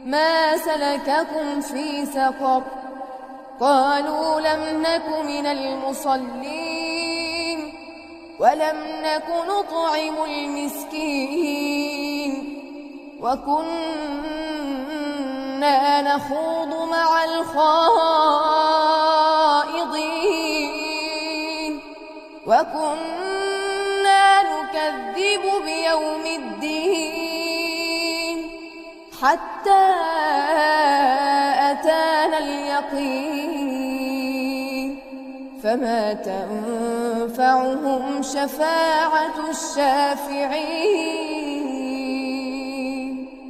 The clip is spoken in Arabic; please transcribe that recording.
ما سلككم في سقر قالوا لم نك من المصلين ولم نك نطعم المسكين وكنا نخوض مع الخائضين وكنا نكذب بيوم الدين حتى أتانا اليقين فما تنفعهم شفاعة الشافعين